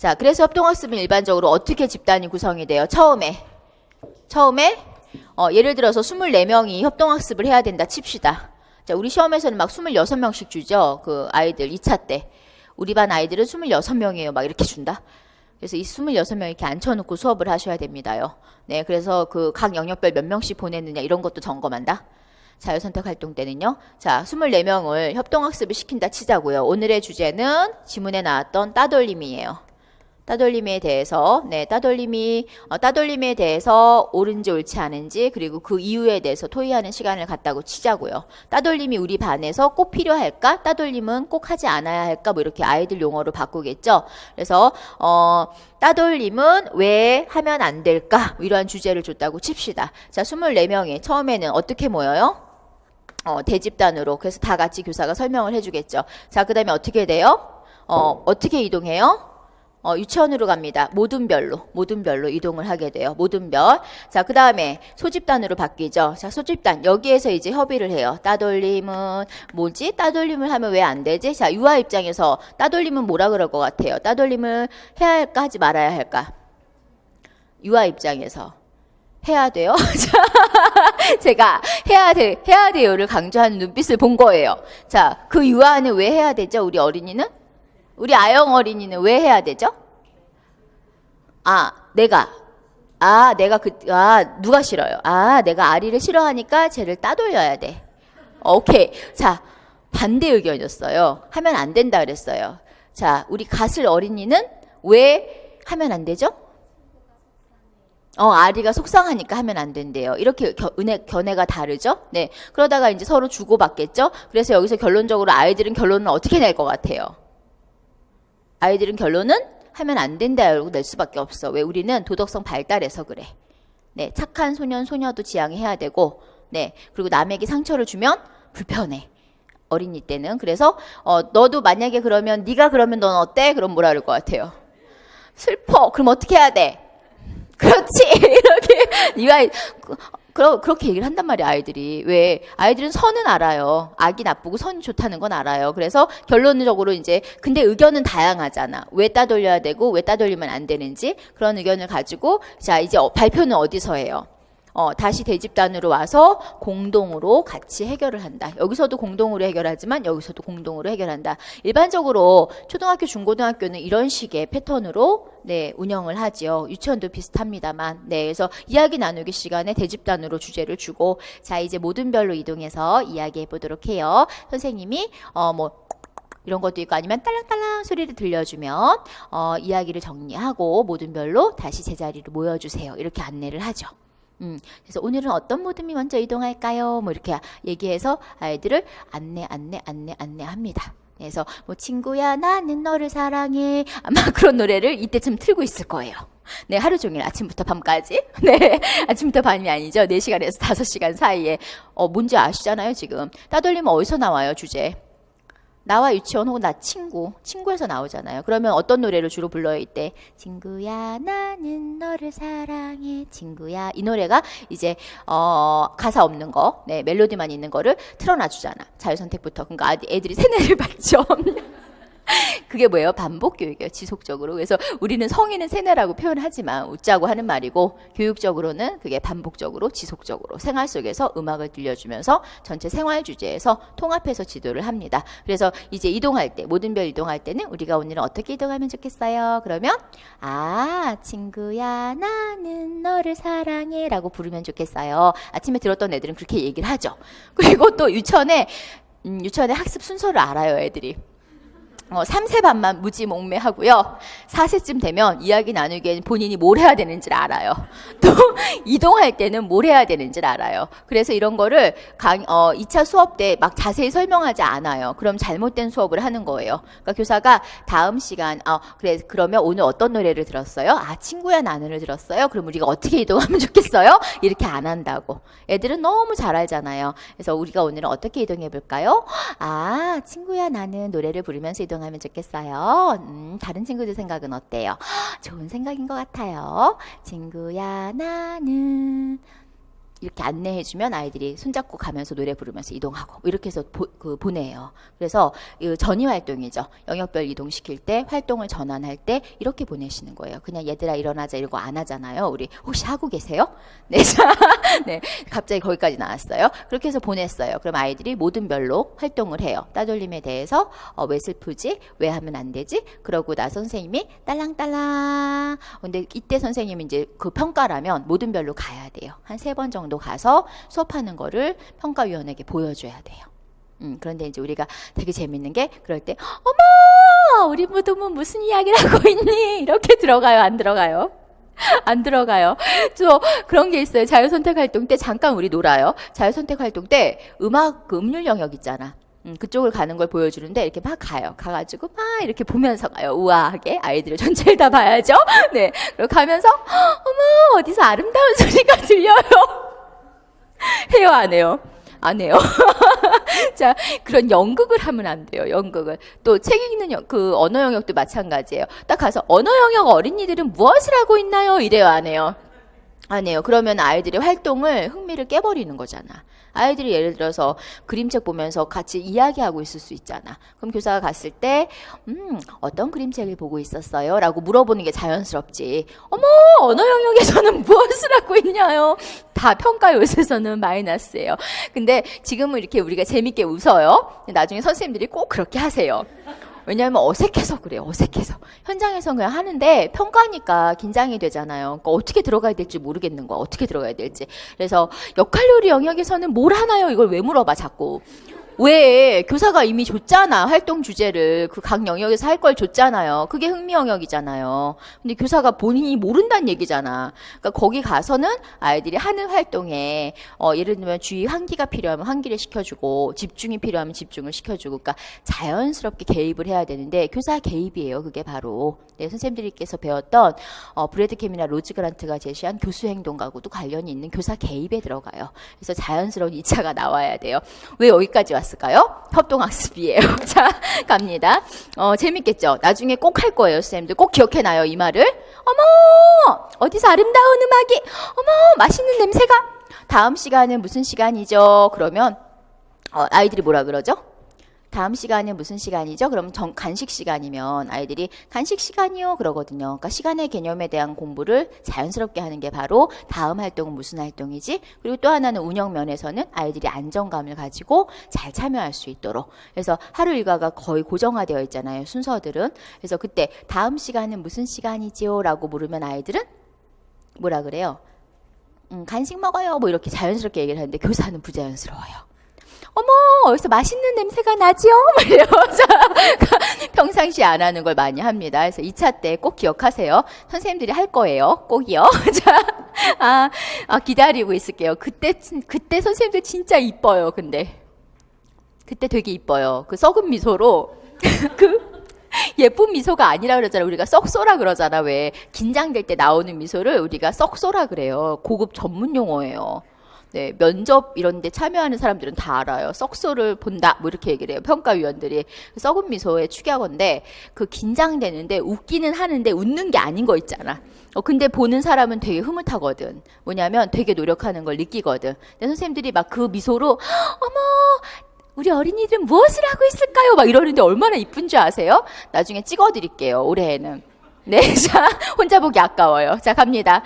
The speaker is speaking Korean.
자, 그래서 협동학습은 일반적으로 어떻게 집단이 구성이 돼요? 처음에 예를 들어서 24명이 협동학습을 해야 된다 칩시다. 자, 우리 시험에서는 막 26명씩 주죠. 그 아이들 2차 때. 우리 반 아이들은 26명이에요. 막 이렇게 준다. 그래서 이 26명 이렇게 앉혀놓고 수업을 하셔야 됩니다요. 네, 그래서 그 각 영역별 몇 명씩 보냈느냐 이런 것도 점검한다. 자유선택 활동 때는요. 자, 24명을 협동학습을 시킨다 치자고요. 오늘의 주제는 지문에 나왔던 따돌림이에요. 따돌림에 대해서, 따돌림에 대해서 옳은지 옳지 않은지, 그리고 그 이유에 대해서 토의하는 시간을 갖다고 치자고요. 따돌림이 우리 반에서 꼭 필요할까? 따돌림은 꼭 하지 않아야 할까? 뭐 이렇게 아이들 용어로 바꾸겠죠. 그래서, 따돌림은 왜 하면 안 될까? 이러한 주제를 줬다고 칩시다. 자, 24명이 처음에는 어떻게 모여요? 대집단으로. 그래서 다 같이 교사가 설명을 해주겠죠. 자, 그 다음에 어떻게 돼요? 어떻게 이동해요? 유치원으로 갑니다. 모든 별로 이동을 하게 돼요. 모든 별. 자, 그 다음에 소집단으로 바뀌죠. 자, 소집단. 여기에서 이제 협의를 해요. 따돌림은 뭐지? 따돌림을 하면 왜 안 되지? 자, 유아 입장에서 따돌림은 뭐라 그럴 것 같아요? 따돌림을 해야 할까? 하지 말아야 할까? 유아 입장에서. 해야 돼요? 제가 해야 돼요를 강조하는 눈빛을 본 거예요. 자, 그 유아는 왜 해야 되죠? 우리 어린이는? 우리 아영 어린이는 왜 해야 되죠? 누가 싫어요? 내가 아리를 싫어하니까 쟤를 따돌려야 돼. 오케이. 자, 반대 의견이었어요. 하면 안 된다 그랬어요. 자, 우리 가슬 어린이는 왜 하면 안 되죠? 아리가 속상하니까 하면 안 된대요. 이렇게 견해가 다르죠? 네. 그러다가 이제 서로 주고받겠죠? 그래서 여기서 결론적으로 아이들은 결론을 어떻게 낼 것 같아요? 아이들은 결론은 하면 안 된다고 낼 수밖에 없어. 왜? 우리는 도덕성 발달해서 그래. 네, 착한 소년, 소녀도 지향해야 되고, 네, 그리고 남에게 상처를 주면 불편해. 어린이 때는. 그래서 너도 만약에 그러면 네가 그러면 넌 어때? 그럼 뭐라 그럴 것 같아요? 슬퍼. 그럼 어떻게 해야 돼? 그렇지. 이렇게 그렇게 얘기를 한단 말이야, 아이들이. 왜? 아이들은 선은 알아요. 악이 나쁘고 선이 좋다는 건 알아요. 그래서 결론적으로 이제, 근데 의견은 다양하잖아. 왜 따돌려야 되고, 왜 따돌리면 안 되는지, 그런 의견을 가지고, 자, 이제 발표는 어디서 해요? 다시 대집단으로 와서 공동으로 같이 해결을 한다. 여기서도 공동으로 해결하지만 여기서도 공동으로 해결한다. 일반적으로 초등학교, 중고등학교는 이런 식의 패턴으로 네, 운영을 하지요. 유치원도 비슷합니다만. 네, 그래서 이야기 나누기 시간에 대집단으로 주제를 주고 자, 이제 모든 별로 이동해서 이야기해 보도록 해요. 선생님이 이런 것도 있고 아니면 딸랑딸랑 소리를 들려주면 이야기를 정리하고 모든 별로 다시 제자리로 모여주세요. 이렇게 안내를 하죠. 그래서 오늘은 어떤 모듬이 먼저 이동할까요? 뭐 이렇게 얘기해서 아이들을 안내합니다. 그래서 뭐 친구야 나는 너를 사랑해 아마 그런 노래를 이때쯤 틀고 있을 거예요. 네, 하루 종일 아침부터 밤까지. 네, 아침부터 밤이 아니죠. 4시간에서 5시간 사이에 뭔지 아시잖아요, 지금. 따돌림은 어디서 나와요, 주제? 나와 유치원 혹은 나 친구에서 나오잖아요. 그러면 어떤 노래를 주로 불러요, 이때? 친구야, 나는 너를 사랑해, 친구야. 이 노래가 이제, 가사 없는 거, 네, 멜로디만 있는 거를 틀어놔주잖아. 자유선택부터. 그러니까 애들이 세뇌를 받죠. 그게 뭐예요? 반복 교육이에요. 지속적으로. 그래서 우리는 성인은 세뇌라고 표현하지만 웃자고 하는 말이고 교육적으로는 그게 반복적으로 지속적으로 생활 속에서 음악을 들려주면서 전체 생활 주제에서 통합해서 지도를 합니다. 그래서 이제 이동할 때 모든 별 이동할 때는 우리가 오늘은 어떻게 이동하면 좋겠어요? 그러면 친구야 나는 너를 사랑해 라고 부르면 좋겠어요. 아침에 들었던 애들은 그렇게 얘기를 하죠. 그리고 또 유치원에 학습 순서를 알아요, 애들이. 3세 반만 무지몽매하고요. 4세쯤 되면 이야기 나누기엔 본인이 뭘 해야 되는지를 알아요. 또 이동할 때는 뭘 해야 되는지를 알아요. 그래서 이런 거를 2차 수업 때 막 자세히 설명하지 않아요. 그럼 잘못된 수업을 하는 거예요. 그러니까 교사가 다음 시간 그러면 오늘 어떤 노래를 들었어요? 친구야 나는을 들었어요? 그럼 우리가 어떻게 이동하면 좋겠어요? 이렇게 안 한다고. 애들은 너무 잘 알잖아요. 그래서 우리가 오늘은 어떻게 이동해 볼까요? 친구야 나는 노래를 부르면서 이동하면 좋겠어요. 다른 친구들 생각은 어때요? 좋은 생각인 것 같아요. 친구야 나는 이렇게 안내해주면 아이들이 손잡고 가면서 노래 부르면서 이동하고 이렇게 해서 보내요. 그래서 전이 활동이죠. 영역별 이동시킬 때 활동을 전환할 때 이렇게 보내시는 거예요. 그냥 얘들아 일어나자 이러고 안 하잖아요. 우리 혹시 하고 계세요? 네, 자, 네, 갑자기 거기까지 나왔어요. 그렇게 해서 보냈어요. 그럼 아이들이 모든 별로 활동을 해요. 따돌림에 대해서 왜 슬프지? 왜 하면 안 되지? 그러고 나 선생님이 딸랑딸랑. 근데 이때 선생님이 이제 그 평가라면 모든 별로 가야 돼요. 한 3번 정도 가서 수업하는 거를 평가위원에게 보여줘야 돼요. 그런데 이제 우리가 되게 재밌는 게 그럴 때 어머 우리 모두 무슨 이야기를 하고 있니? 이렇게 들어가요? 안 들어가요? 안 들어가요. 저 그런 게 있어요. 자유선택 활동 때 잠깐 우리 놀아요. 자유선택 활동 때 음악 그 음률 영역 있잖아. 그쪽을 가는 걸 보여주는데 이렇게 막 가요. 가가지고 막 이렇게 보면서 가요. 우아하게 아이들을 전체를 다 봐야죠. 네, 그리고 가면서 어머 어디서 아름다운 소리가 들려요. 해요 안 해요? 안 해요. 자, 그런 연극을 하면 안 돼요. 연극을. 또 책 읽는 그 언어 영역도 마찬가지예요. 딱 가서 언어 영역 어린이들은 무엇을 하고 있나요? 이래요 안 해요? 안 해요. 그러면 아이들의 활동을 흥미를 깨버리는 거잖아. 아이들이 예를 들어서 그림책 보면서 같이 이야기하고 있을 수 있잖아. 그럼 교사가 갔을 때 어떤 그림책을 보고 있었어요? 라고 물어보는 게 자연스럽지. 어머 언어 영역에서는 무엇을 하고 있냐요? 다 평가 요소에서는 마이너스예요. 근데 지금은 이렇게 우리가 재밌게 웃어요. 나중에 선생님들이 꼭 그렇게 하세요. 왜냐하면 어색해서 그래요. 어색해서. 현장에서 그냥 하는데 평가니까 긴장이 되잖아요. 그러니까 어떻게 들어가야 될지 모르겠는 거야. 어떻게 들어가야 될지. 그래서 역할요리 영역에서는 뭘 하나요? 이걸 왜 물어봐 자꾸. 왜 교사가 이미 줬잖아. 활동 주제를 그 각 영역에서 할 걸 줬잖아요. 그게 흥미 영역이잖아요. 근데 교사가 본인이 모른다는 얘기잖아. 그러니까 거기 가서는 아이들이 하는 활동에 예를 들면 주의 환기가 필요하면 환기를 시켜주고 집중이 필요하면 집중을 시켜주고 그러니까 자연스럽게 개입을 해야 되는데 교사 개입이에요. 그게 바로 네, 선생님들께서 배웠던 브래드 캠이나 로즈 그란트가 제시한 교수 행동과도 관련이 있는 교사 개입에 들어가요. 그래서 자연스러운 2차가 나와야 돼요. 왜 여기까지 왔을까요? 협동학습이에요. 자, 갑니다. 재밌겠죠? 나중에 꼭 할 거예요, 선생님들. 꼭 기억해놔요, 이 말을. 어머! 어디서 아름다운 음악이, 어머! 맛있는 냄새가. 다음 시간은 무슨 시간이죠? 그러면, 아이들이 뭐라 그러죠? 다음 시간은 무슨 시간이죠? 그럼 간식 시간이면 아이들이 간식 시간이요 그러거든요. 그러니까 시간의 개념에 대한 공부를 자연스럽게 하는 게 바로 다음 활동은 무슨 활동이지? 그리고 또 하나는 운영 면에서는 아이들이 안정감을 가지고 잘 참여할 수 있도록. 그래서 하루 일과가 거의 고정화되어 있잖아요. 순서들은. 그래서 그때 다음 시간은 무슨 시간이지요? 라고 물으면 아이들은 뭐라 그래요? 간식 먹어요. 뭐 이렇게 자연스럽게 얘기를 하는데 교사는 부자연스러워요. 어머 어디서 맛있는 냄새가 나지요? 이래요. 평상시에 안 하는 걸 많이 합니다. 그래서 2차 때 꼭 기억하세요. 선생님들이 할 거예요. 꼭이요. 자, 기다리고 있을게요. 그때 선생님들 진짜 이뻐요. 근데 그때 되게 이뻐요. 그 썩은 미소로 그 예쁜 미소가 아니라 그러잖아. 우리가 썩소라 그러잖아. 왜 긴장될 때 나오는 미소를 우리가 썩소라 그래요. 고급 전문 용어예요. 네, 면접 이런 데 참여하는 사람들은 다 알아요. 썩소를 본다. 뭐 이렇게 얘기를 해요. 평가위원들이. 썩은 미소의 축약어인데 그 긴장되는데 웃기는 하는데 웃는 게 아닌 거 있잖아. 근데 보는 사람은 되게 흐뭇하거든. 뭐냐면 되게 노력하는 걸 느끼거든. 근데 선생님들이 막 그 미소로 어머 우리 어린이들은 무엇을 하고 있을까요? 막 이러는데 얼마나 이쁜 줄 아세요? 나중에 찍어드릴게요. 올해에는. 네, 자 혼자 보기 아까워요. 자 갑니다.